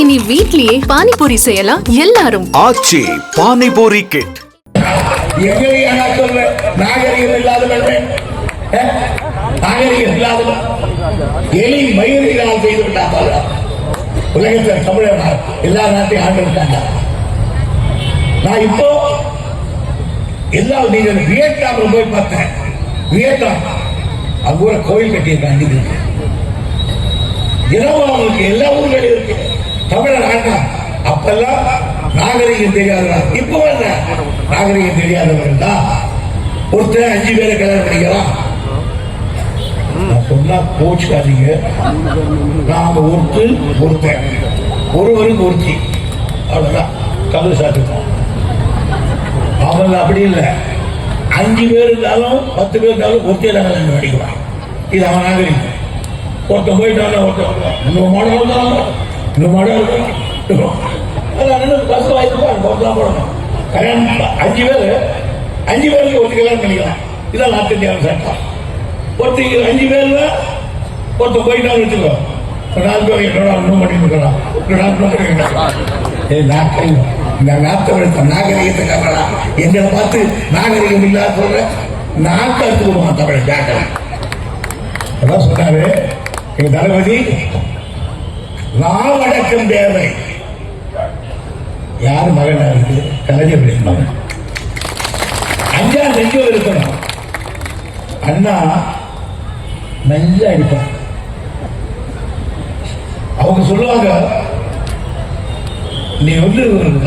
இனி வீட்லயே பானிபூரி செய்யலாம் எல்லாரும். ஆச்சி பானிபூரி கிட். நாகரிகம் இல்லாதவன் நாகரிகம் இல்லாதவன் எலி மயிரினால் செய்து விட்டாங்க. உலகத்தில் தமிழர் எல்லா நாட்டையும் ஆண்டு விட்டாங்க. நான் இப்போ எல்லா நீங்கள் வியட்நாம் போய் பார்த்தேன். வியட்நாம் அங்க கூட கோயில் கட்டியிருக்காங்க. அவங்களுக்கு எல்லா ஊர்களும் இருக்கு. தமிழர் ஆண்டா அப்பெல்லாம் நாகரிகம் தெரியாதவர்கள். இப்போ நாகரிகம் தெரியாதவர்கள் தான் ஒருத்தர் 5 பேரை கல்யாணம் பண்ணிக்கலாம். சொன்னா கோச்சுக்காதீங்க. நாங்க ஒருத்தன் ஒருவருக்கு ஒருத்தி அவ்வளவுதான் கதவு சாட்டுவோம். அவங்க அப்படி இல்லை. 5 பேர் இருந்தாலும் 10 பேர் இருந்தாலும் ஒருத்தையில கல்யாணம் பண்ணிக்கலாம். இது அவன் நாகரிகம். ஒருத்தன் போயிட்டாங்க, ஒருத்தன் இன்னொரு மாடம் இருந்தாலும் இன்னும் மாடம் இருக்கணும். பஸ் வாய்ப்பு போடணும். கல்யாணம் 5 பேருக்கு ஒருத்தர் கல்யாணம் பண்ணிக்கலாம். இதான் நாட்டு இந்தியாவில் சட்டம். ஒருத்தர் 5 பேர்ல ஒருத்தர் போயிட்டாங்க வச்சுக்கோ. 4 பேர் என்னோட இன்னும் பண்ணிருக்கலாம். இந்த நாட்டை நாகரிகத்துக்கு எங்களை பார்த்து நாகரிகம் இல்லாத சொல்ற நாட்டை எடுத்து விடுவான் தமிழ் ஜாக்கிர. அதான் சொன்னாரு எங்க தளபதி, நாவடக்கம் தேவை. யாரு மகன் இருக்கு? கலைஞருடைய மகன். 5ஆம் நெஞ்சம் இருக்கணும். அண்ணா நல்லா அடிப்பார். அவங்க சொல்லுவாங்க, நீ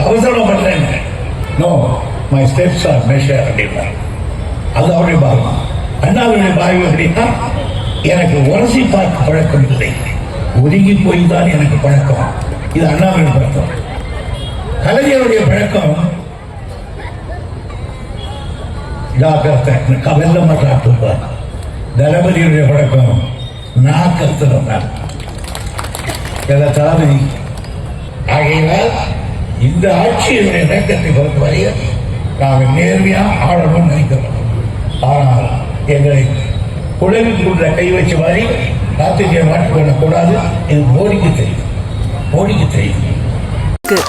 அவசரம் பண்றேன். No, my steps are measure அப்படின்னா அது அவருடைய பாகம். அண்ணாவுடைய பாகம் அப்படின்னா, எனக்கு உரசி பார்க்க பழக்கம் இல்லை, ஒதுங்கி போய் தான் எனக்கு பழக்கம். இது அண்ணாவுடைய பழக்கம். கலைஞருடைய பழக்கம் வெள்ள மாட்டாட்டுவார். தளபதியுடைய பழக்கம் நான் கருத்துறார் தளபதி. ஆகையினால் இந்த ஆட்சியினுடைய நோக்கத்தை பொறுத்தவரை நாங்கள் நேர்மையா ஆளணும்னு நினைக்கிறோம். ஆனால் எங்களை குழந்தைக்குள்ள கை வச்ச மாதிரி நாட்டுக்கு மாற்றிக்கொள்ளக்கூடாது. இது மோடிக்கு தெரியும்.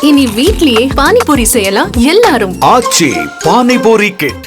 இனி வீட்லயே பானிபூரி செய்யலாம் எல்லாரும். ஆச்சி பானிபூரி கிட்.